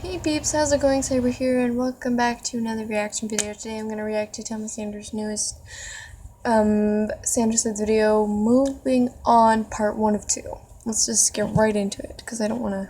Hey peeps, how's it going? Cyber here, and welcome back to another reaction video. Today I'm going to react to Thomas Sanders' newest Sanders' video, Moving On, Part 1 of 2. Let's just get right into it, because I don't want to...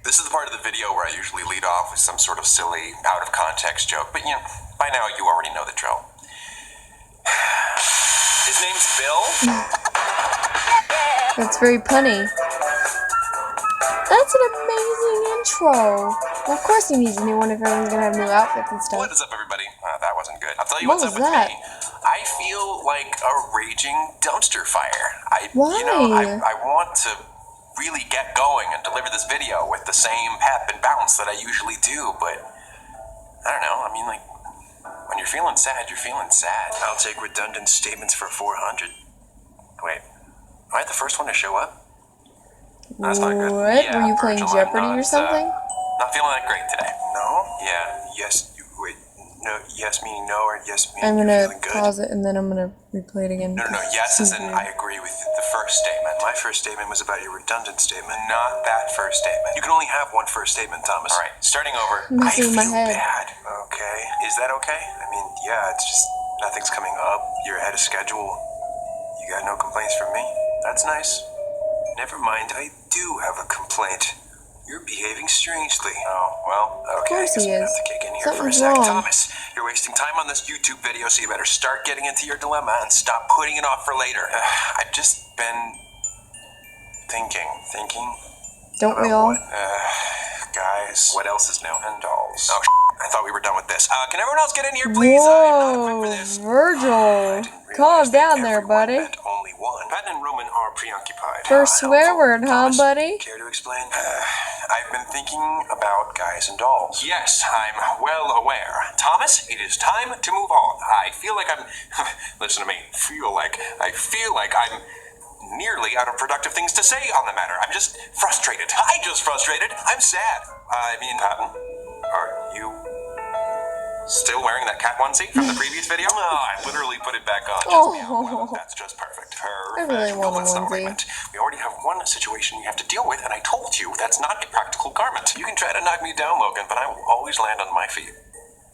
This is the part of the video where I usually lead off with some sort of silly, out-of-context joke, but, you know, by now you already know the drill. His name's Bill. That's very punny. That's an amazing intro. Well, of course he needs a new one if everyone's gonna have new outfits and stuff. What is up, everybody? That wasn't good. I'll tell you What what's up was with that? me. I feel like a raging dumpster fire. Why? You know, I want to really get going and deliver this video with the same pep and bounce that I usually do, but I don't know. I mean, like, when you're feeling sad, you're feeling sad. I'll take redundant statements for 400. Wait, am I the first one to show up? That's not good. What? Yeah, were you playing Virgil, Jeopardy or something? Not feeling that great today. No? Yeah, yes, wait, no, yes meaning no, or yes meaning I'm you're gonna feeling good? pause it and then I'm gonna replay it again. No, yes as in I agree with the first statement. My first statement was about your redundant statement, not that first statement. You can only have one first statement, Thomas. Alright, starting over. I feel bad. Okay. Is that okay? I mean, yeah, it's just nothing's coming up. You're ahead of schedule. You got no complaints from me? That's nice. Never mind, I do have a complaint. You're behaving strangely. Oh, well, okay. Of course he is. Have to kick in here Something's for a sec. wrong. Thomas, you're wasting time on this YouTube video, so you better start getting into your dilemma and stop putting it off for later. I've just been thinking. Don't we all? Guys, what else is new? And dolls. Oh, I thought we were done with this. Can everyone else get in here, please? Whoa, I'm not equipped for this. Virgil, calm down there, buddy. Only one. Patton and Roman are preoccupied. First swear word, huh, buddy? Care to explain? I've been thinking about guys and dolls. Yes, I'm well aware. Thomas, it is time to move on. I feel like I'm... Listen to me. I feel like I'm nearly out of productive things to say on the matter. I'm just frustrated. I'm sad. I mean, Patton, are you still wearing that cat onesie from the previous video? No, I literally put it back on. Well, that's just perfect. I really want a onesie. We already have one situation you have to deal with, and I told you that's not a practical garment. You can try to knock me down, Logan, but I will always land on my feet.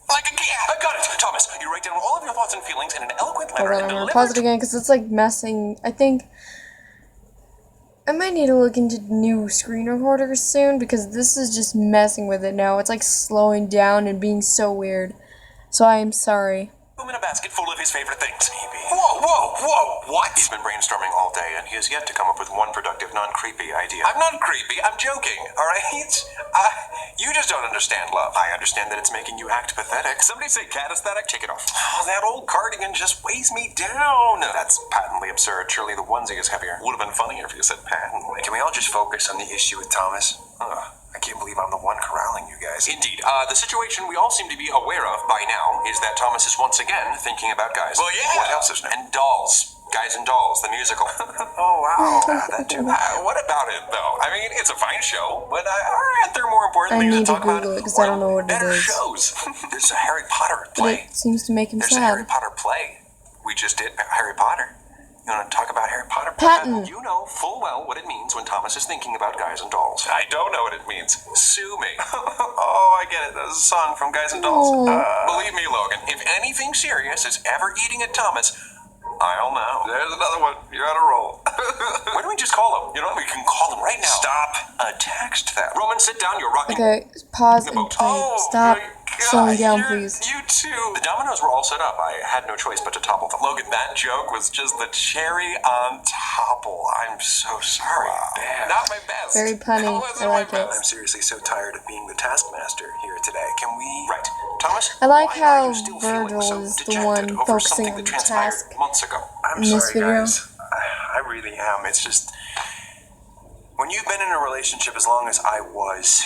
Like a cat! I got it! Thomas, you write down all of your thoughts and feelings in an eloquent letter Hold on, I'm gonna pause it again because it's like messing. I think I might need to look into new screen recorders soon because this is just messing with it now. It's like slowing down and being so weird. So I am sorry. In a basket full of his favorite things. Maybe. Whoa! What? He's been brainstorming all day, and he has yet to come up with one productive, non-creepy idea. I'm not creepy. I'm joking. All right? You just don't understand love. I understand that it's making you act pathetic. Somebody say cat aesthetic. Take it off. Oh, that old cardigan just weighs me down. That's patently absurd. Surely the onesie is heavier. Would have been funnier if you said patently. Can we all just focus on the issue with Thomas? I can't believe I'm the one corralling you guys. Indeed. The situation we all seem to be aware of by now is that Thomas is once again thinking about guys. Well, yeah. What else is new? And dolls. Guys and Dolls, the musical. Oh, wow. That too. What about it, though? I mean, it's a fine show, but aren't there more important things to talk about? I need to Google it because I don't know what it better is. Shows. There's a Harry Potter play. But it seems to make him There's sad. a Harry Potter play. We just did Harry Potter. You want to talk about Harry Potter? Patton. You know full well what it means when Thomas is thinking about guys and dolls. I don't know what it means. Sue me. Oh, I get it. That was a song from Guys and Dolls. Believe me, Logan, if anything serious is ever eating at Thomas, I'll know. There's another one. You're on a roll. Why don't we just call him? You know, we can call him right now. Stop. Text that. Roman, sit down. You're rocking. Okay, pause and play. Stop slowing down, please. You too. The dominoes were all set up. I had no choice but to topple them. Logan, that joke was just the cherry on topple. I'm so sorry. Wow. Not my best. Very punny. I like it. I'm seriously so tired of being the taskmaster here today. Can we... Right. Thomas, I like why how are you still feeling Virgil so is the dejected one over focusing something on that the transpired task months ago? I'm in this sorry, video. guys. I really am. It's just... When you've been in a relationship as long as I was,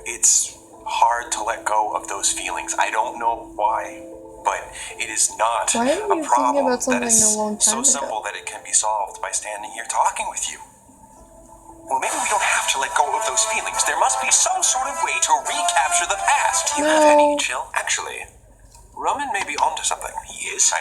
it's hard to let go of those feelings. I don't know why, but it is not Why are you a problem about something that is a long time so simple ago? that it can be solved by standing here talking with you. Well, maybe we don't have to let go of those feelings. There must be some sort of way to recapture the past. Do you have any chill? Actually, Roman may be onto something. He is? I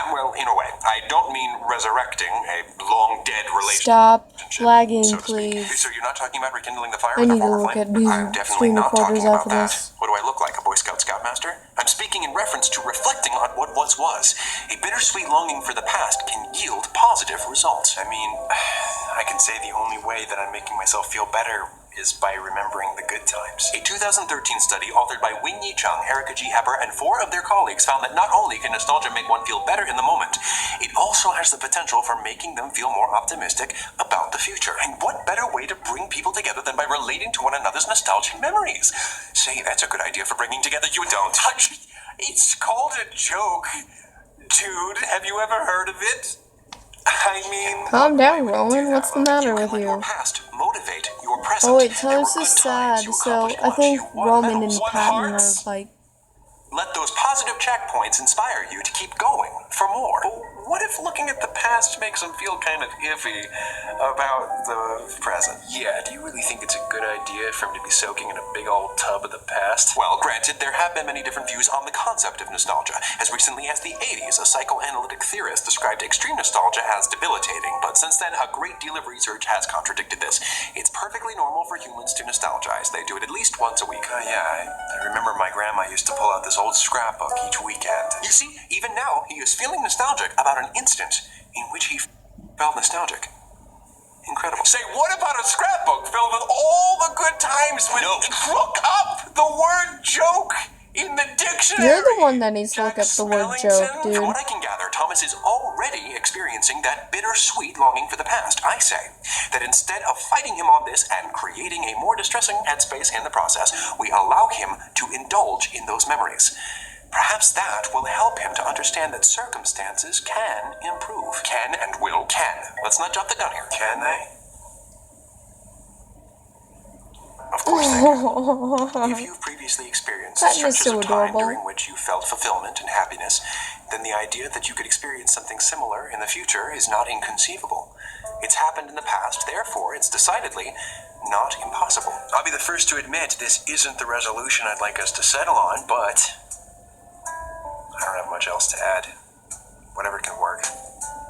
am. Well, in a way. I don't mean resurrecting a long-dead relationship. Stop lagging, So to speak. please. So you're not talking about rekindling the fire I with a need to former look at flame? these I'm definitely screen not talking recorders about after that. this. What do I look like, a Boy Scout Scoutmaster? I'm speaking in reference to reflecting on what once was. A bittersweet longing for the past can yield positive results. I mean, I can say the only way that I'm making myself feel better is by remembering the good times. A 2013 study authored by Wing Yi Chung, Erica G. Hepper, and 4 of their colleagues found that not only can nostalgia make one feel better in the moment, it also has the potential for making them feel more optimistic about the future. And what better way to bring people together than by relating to one another's nostalgic memories? Say, that's a good idea for bringing together you don't. It's called a joke. Dude, have you ever heard of it? I mean, Calm down, Rowan. What's the matter with let your you? past motivate your present. Oh wait, There Thomas were is good times, sad. you So accomplished I much, think you won Roman and medals, won Patton are hearts. like. Let those positive checkpoints inspire you to keep going for more. But what if looking at the past makes them feel kind of iffy about the present? Yeah, do you really think it's a good idea for him to be soaking in a big old tub of the past? Well, granted, there have been many different views on the concept of nostalgia. As recently as the 80s, a psychoanalytic theorist described extreme nostalgia as debilitating, but since then, a great deal of research has contradicted this. It's perfectly normal for humans to nostalgize. They do it at least once a week. I remember my grandma used to pull out this old scrapbook each weekend. You see, even now, he is feeling nostalgic about an instant in which he felt nostalgic. Incredible. Say, what about a scrapbook filled with all the good times when look up the word joke in the dictionary? You're the one that needs to look up the word joke, dude. From what I can gather, Thomas is already experiencing that bittersweet longing for the past. I say that instead of fighting him on this and creating a more distressing headspace in the process, we allow him to indulge in those memories. Perhaps that will help him to understand that circumstances can improve. Can and will. Can. Let's not jump the gun here. Can they? Of course they can. If you've previously experienced Patton is stretches so of time adorable. during which you felt fulfillment and happiness, then the idea that you could experience something similar in the future is not inconceivable. It's happened in the past, therefore it's decidedly not impossible. I'll be the first to admit this isn't the resolution I'd like us to settle on, but I don't have much else to add. Whatever can work.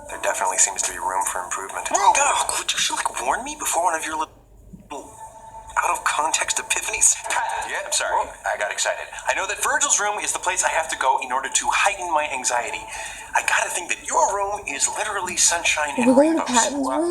There definitely seems to be room for improvement. Oh, would you warn me before one of your little out-of-context epiphanies? Yeah, I'm sorry. I got excited. I know that Virgil's room is the place I have to go in order to heighten my anxiety. I gotta think that your room is literally sunshine and We're going to rainbows. Patton's room?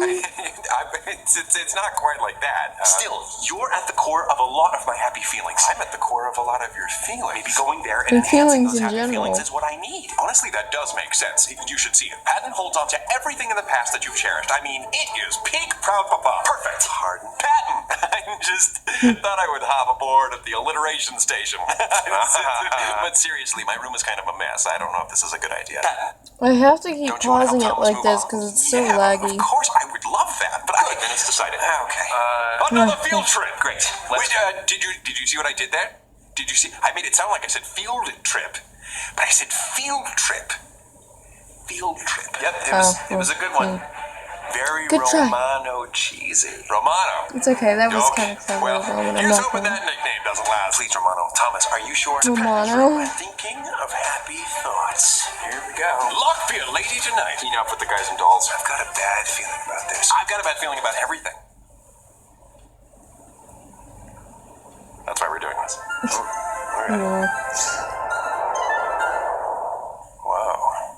It's not quite like that. Still, you're at the core of a lot of my happy feelings. I'm at the core of a lot of your feelings. Maybe going there and And enhancing feelings those in happy general. feelings is what I need. Honestly, that does make sense. You should see it. Patton holds on to everything in the past that you've cherished. I mean, it is peak proud papa. Perfect. Pardon? Patton. I just thought I would hop aboard at the alliteration station. But seriously, my room is kind of a mess. I don't know if this is a good idea. Patton. I have to keep Don't you want to pausing help it Thomas like move this on? because it's so Yeah, laggy. of course, I would love that. But then it's decided. Okay. Another field trip. Great. Wait, did you see what I did there? Did you see? I made it sound like I said field trip, but I said field trip. Field trip. Yep, it was a good one. Very Good try. Romano cheesy. Romano. It's okay, that was Okay, kind of clever, well, Roman. I'm here's not hoping going. that nickname doesn't last. Please, Romano. Thomas, are you sure? Romano? Thinking of happy thoughts. Here we go. Luck be a lady tonight. Enough with the guys and dolls. I've got a bad feeling about this. I've got a bad feeling about everything. That's why we're doing this. All right. Yeah. Wow.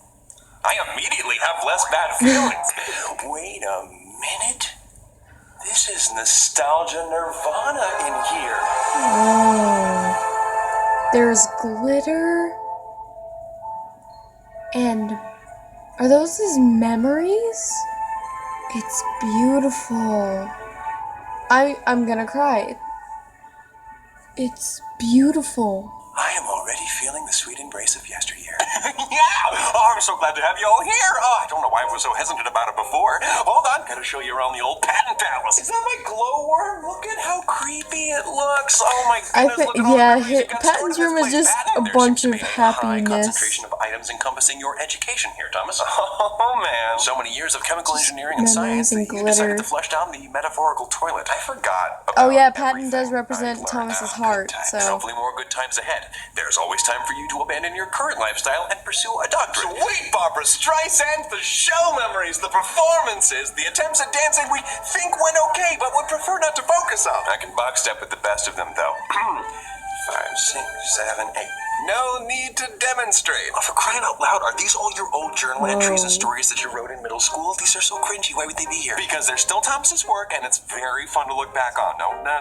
I immediately have less bad feelings. Wait a minute. This is nostalgia nirvana in here. Oh. There's glitter. And are those his memories? It's beautiful. I'm gonna cry. It's beautiful. I am already feeling the sweet embrace of yesteryear. Yeah! Oh, I'm so glad to have you all here. Oh, I don't know why I was so hesitant about it before. Hold on, gotta show you around the old Patton Palace. Is that my glowworm? Look at how creepy it looks. Oh my goodness, look at all the memories you got stored Patton's in this room is place. just Patton, a there bunch seems to of be a high happiness. concentration of items encompassing your education here, Thomas. Oh, man. So many years of chemical engineering and science that you decided to flush down the metaphorical toilet. I forgot about Oh yeah, Patton does everything represent I learned. Thomas's heart, Good times. so... Hopefully more good times ahead. There's always time for you to abandon your current lifestyle and pursue a doctorate. Sweet Barbara Streisand, the show memories, the performances, the attempts at dancing we think went okay, but would prefer not to focus on. I can box step with the best of them, though. 5, 6, 7, 8. No need to demonstrate. Oh, for crying out loud, are these all your old journal entries and stories that you wrote in middle school? These are so cringy. Why would they be here? Because they're still Thomas's work, and it's very fun to look back on.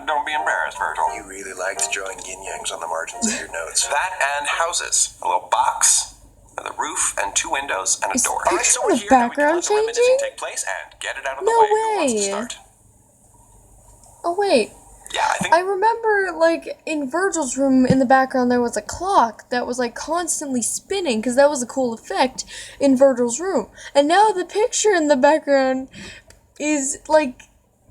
Don't be embarrassed, Virgil. You really liked drawing yin-yangs on the margins of your notes. That and houses. A little box, the roof, and 2 windows, and a door. All right, so we're here. Background changing? Take place and get it out of the way. Who wants to start? Oh wait. Yeah, I remember, like, in Virgil's room in the background there was a clock that was, like, constantly spinning, because that was a cool effect in Virgil's room. And now the picture in the background is, like,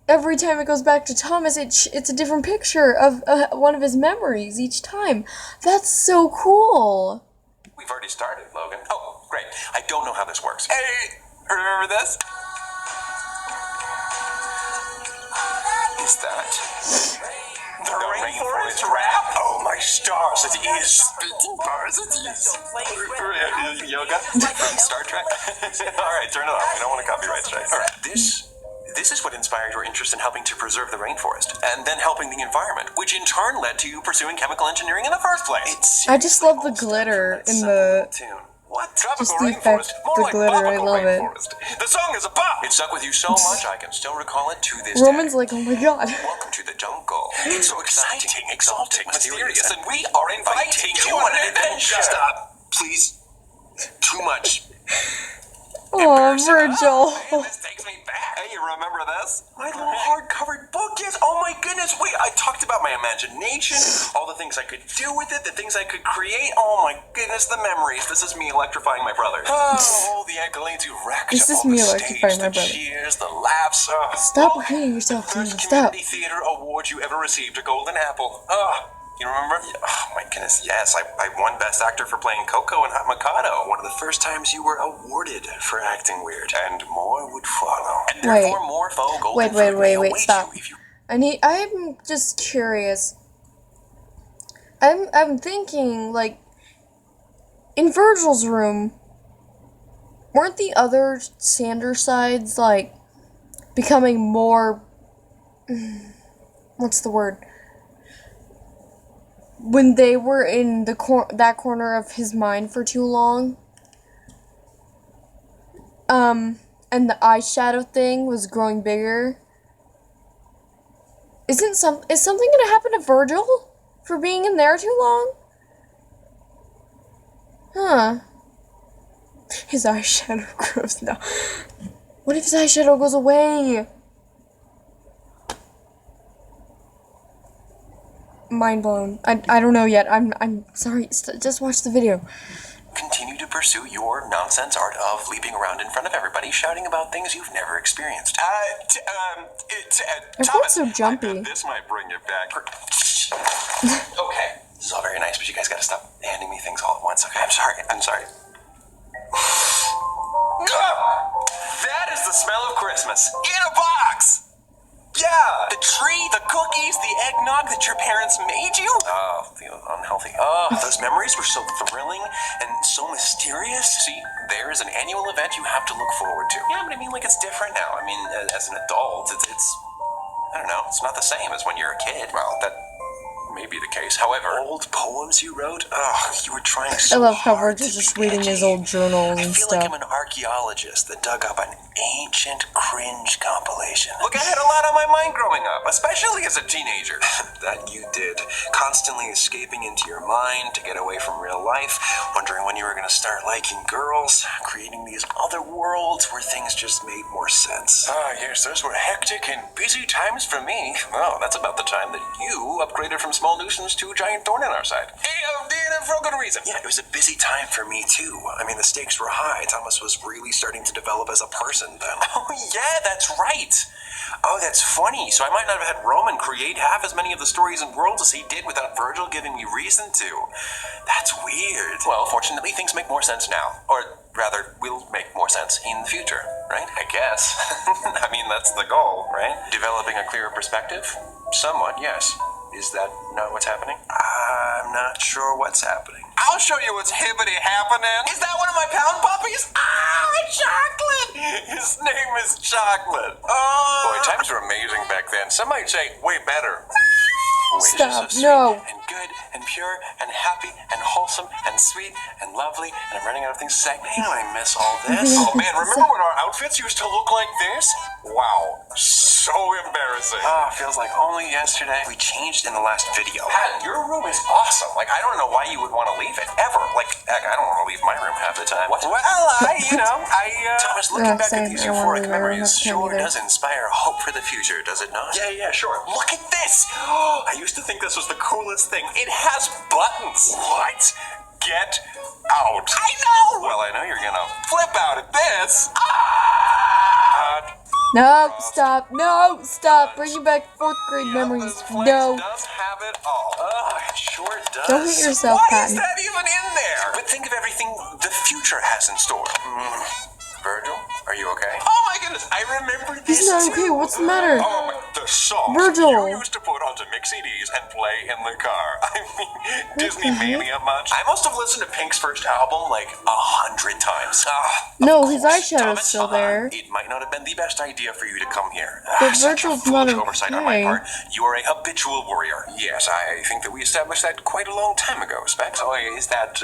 every time it goes back to Thomas, it's a different picture of one of his memories each time. That's so cool. We've already started, Logan. Oh, great. I don't know how this works. Hey, remember this? Is that the rainforest rap? Oh my stars, it is. Spitting bars, it is. Yoga from Star Trek. All right, turn it off. We don't want a copyright strike. All right, this is what inspired your interest in helping to preserve the rainforest, and then helping the environment, which in turn led to you pursuing chemical engineering in the first place. I just love the glitter in the... What? Just the effect, the glitter, I love it. The song is a pop! It stuck with you so much, I can still recall it to this Roman's day. like, oh my god. Welcome to the jungle. It's so exciting, exalting, mysterious, and we are inviting you on an adventure! Stop, please. Too much. Oh, Virgil. Man, this takes me back. Hey, you remember this? My little hardcover book, yes. Oh my goodness, wait, I talked about my imagination, all the things I could do with it, the things I could create. Oh my goodness, the memories. This is me electrifying my brother. Oh, the accolades you racked up. This is me electrifying my brother. The cheers, the laughs. Stop hating yourself, dude. First Stop. community theater award you ever received, a golden apple. You remember? Oh my goodness, yes. I won Best Actor for playing Coco in Hot Mikado. One of the first times you were awarded for acting weird. And more would follow. And therefore more Wait, stop. I'm just curious. I'm thinking, like, in Virgil's room, weren't the other Sander sides, like, becoming more... what's the word? When they were in the that corner of his mind for too long, and the eyeshadow thing was growing bigger. Is something gonna happen to Virgil for being in there too long? Huh. His eyeshadow grows now. What if his eyeshadow goes away? Mind blown. I don't know yet. I'm sorry. Just watch the video. Continue to pursue your nonsense art of leaping around in front of everybody, shouting about things you've never experienced. Everyone's so jumpy. This might bring you back. Okay, this is all very nice, but you guys gotta stop handing me things all at once. Okay, I'm sorry. That is the smell of Christmas in a box. Yeah, the tree, the cookies, the eggnog that your parents made you. Oh, the unhealthy. Oh, those memories were so thrilling and so mysterious. See, there is an annual event you have to look forward to. Yeah, but I mean, like, it's different now. I mean, as an adult, it's I don't know, it's not the same as when you're a kid. Well, that may be the case. However, old poems you wrote, you were trying so I love how hard Virgil's to just be reading edgy. his old journals and I feel stuff. like I'm an archaeologist that dug up an ancient cringe compilation. Look, I had a lot on my mind growing up, especially as a teenager. That you did. Constantly escaping into your mind to get away from real life, wondering when you were going to start liking girls, creating these other worlds where things just made more sense. Yes, those were hectic and busy times for me. Oh, that's about the time that you upgraded from small nuisance to giant thorn in our side. And for a good reason. Yeah, it was a busy time for me, too. I mean, the stakes were high. Thomas was really starting to develop as a person. person then. Oh, yeah, that's right. Oh, that's funny. So I might not have had Roman create half as many of the stories and worlds as he did without Virgil giving me reason to. That's weird. Well, fortunately, things make more sense now. Or rather, will make more sense in the future, right? I guess. I mean, that's the goal, right? Developing a clearer perspective? Somewhat, yes. Is that not what's happening? I'm not sure what's happening. I'll show you what's hibbity happening. Is that one of my pound puppies? Ah, Chocolate! His name is Chocolate. Oh. Boy, times were amazing back then. Some might say way better. Stop, So no. and good and pure and happy and wholesome and sweet and lovely, and I'm running out of things to say. Man, I miss all this. Oh man, remember when our outfits used to look like this? Wow, so embarrassing. Ah, feels like only yesterday. We changed in the last video. Pat, your room is awesome. Like, I don't know why you would want to leave it, ever. Like, heck, I don't want to leave my room half the time. What? Well, Thomas, looking back at these euphoric memories sure does inspire hope for the future, does it not? Yeah, sure. Look at this! I used to think this was the coolest thing. It has buttons. What? Get out. I know! Well, I know you're gonna flip out at this. No, stop. No, stop. Bringing back 4th grade memories. No. Does have it all. It sure does. Don't hit yourself, Why Patton. is that even in there? But think of everything the future has in store. Virgil, are you okay? Oh my goodness, I remember this He's not okay. too. What's the matter? The songs Virgil. you used to put onto mix CDs and play in the car. I mean, Disney Mania much? I must have listened to Pink's first album like 100 times. No, his eyeshadow's still there. It might not have been the best idea for you to come here. But Such a Virgil's not foolish oversight on my okay. part. You are a habitual worrier. Yes, I think that we established that quite a long time ago, Specs. Oh, is that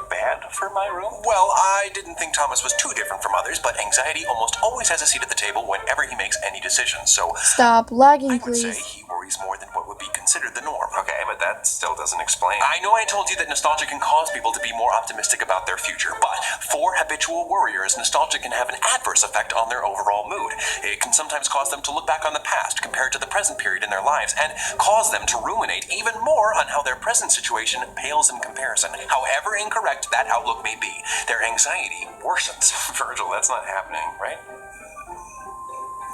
bad for my room? Well, I didn't think Thomas was too different from others, but anxiety almost always has a seat at the table whenever he makes any decision, so Stop lagging, I would say please. he worries more than what would be considered the norm. Okay, but that still doesn't explain. I know I told you that nostalgia can cause people to be more optimistic about their future, but for habitual worriers, nostalgia can have an adverse effect on their overall mood. It can sometimes cause them to look back on the past compared to the present period in their lives and cause them to ruminate even more on how their present situation pales in comparison. However incorrect that outlook may be, their anxiety worsens. Virgil, that's not happening, right?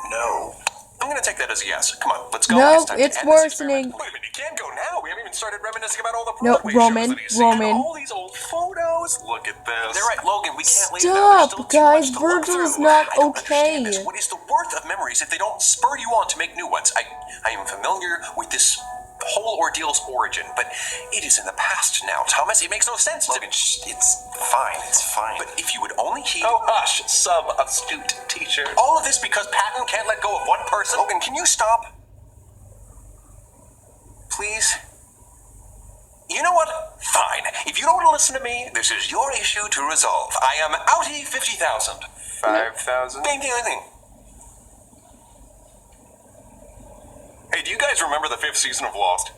No. I'm gonna take that as a yes. Come on, let's go. No, time to it's end this worsening. experiment. Wait a minute, you can't go now. We haven't even started reminiscing about all the No, Broadway Roman, shows that he's seen. Roman. All these old photos. Look at this. They're right, Logan. We can't leave Stop, now. There's still too guys, much to look Virgil is through. not I don't okay. understand this. What is the worth of memories if they don't spur you on to make new ones? I am familiar with this whole ordeal's origin, but it is in the past now, Thomas. It makes no sense. Logan, it's fine. It's fine. But if you would only heed... Oh, hush, sub-astute teacher. All of this because Patton can't let go of one person. Logan, can you stop? Please? You know what? Fine. If you don't want to listen to me, this is your issue to resolve. I am outie 50,000. 5,000? Ding, ding, ding. Hey, do you guys remember the 5th season of Lost?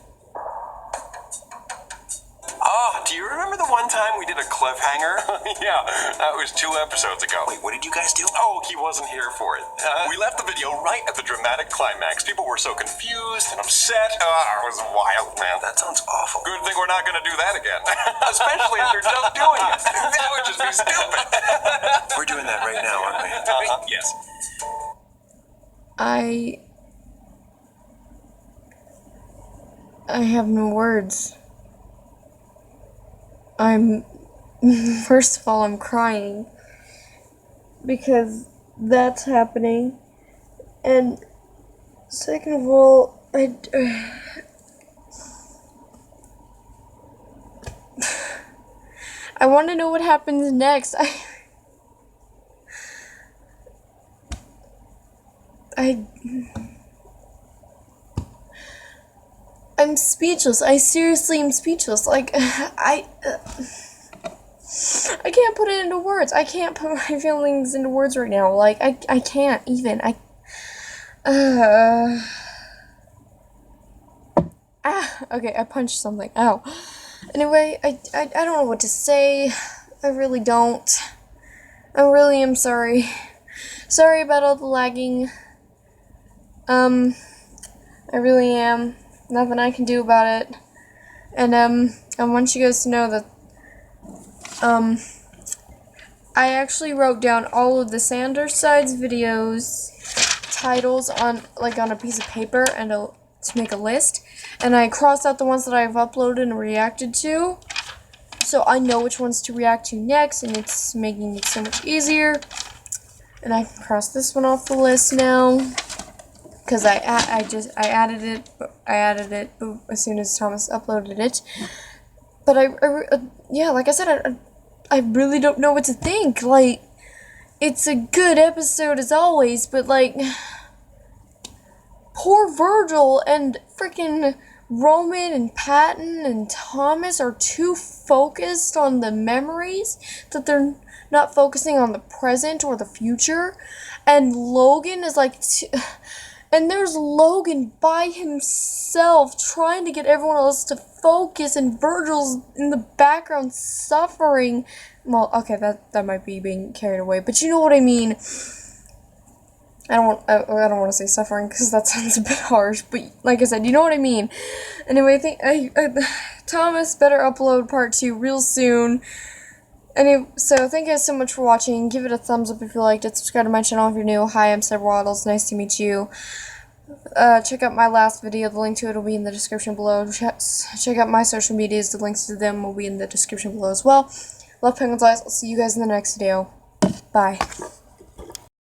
Do you remember the one time we did a cliffhanger? Yeah, that was 2 episodes ago. Wait, what did you guys do? Oh, he wasn't here for it. We left the video right at the dramatic climax. People were so confused and upset. It was wild, man. That sounds awful. Good thing we're not going to do that again. Especially after just doing it. That would just be stupid. We're doing that right now, aren't we? Yes. I have no words. First of all, I'm crying because that's happening, and second of all, I want to know what happens next. I'm speechless. I seriously am speechless. Like, I can't put it into words. I can't put my feelings into words right now. Like, I can't even. Okay, I punched something. Ow. Anyway, I don't know what to say. I really don't. I really am sorry. Sorry about all the lagging. I really am. Nothing I can do about it. And I want you guys to know that, I actually wrote down all of the Sanders Sides videos titles on a piece of paper and to make a list, and I crossed out the ones that I've uploaded and reacted to, so I know which ones to react to next, and it's making it so much easier. And I can cross this one off the list now because I added it as soon as Thomas uploaded it. But yeah, like I said, I really don't know what to think. Like, it's a good episode as always, but like, poor Virgil and freaking Roman and Patton and Thomas are too focused on the memories that they're not focusing on the present or the future. And Logan is like, and there's Logan by himself trying to get everyone else to focus, and Virgil's in the background suffering. Well, okay, that might be being carried away, but you know what I mean. I don't want to say suffering because that sounds a bit harsh, but like I said, you know what I mean. Anyway, I think Thomas better upload part 2 real soon. Anyway, so thank you guys so much for watching. Give it a thumbs up if you liked it. Subscribe to my channel if you're new. Hi, I'm CyberWaddles. Nice to meet you. Check out my last video. The link to it will be in the description below. Check out my social medias. The links to them will be in the description below as well. Love Penguins Eyes. I'll see you guys in the next video. Bye.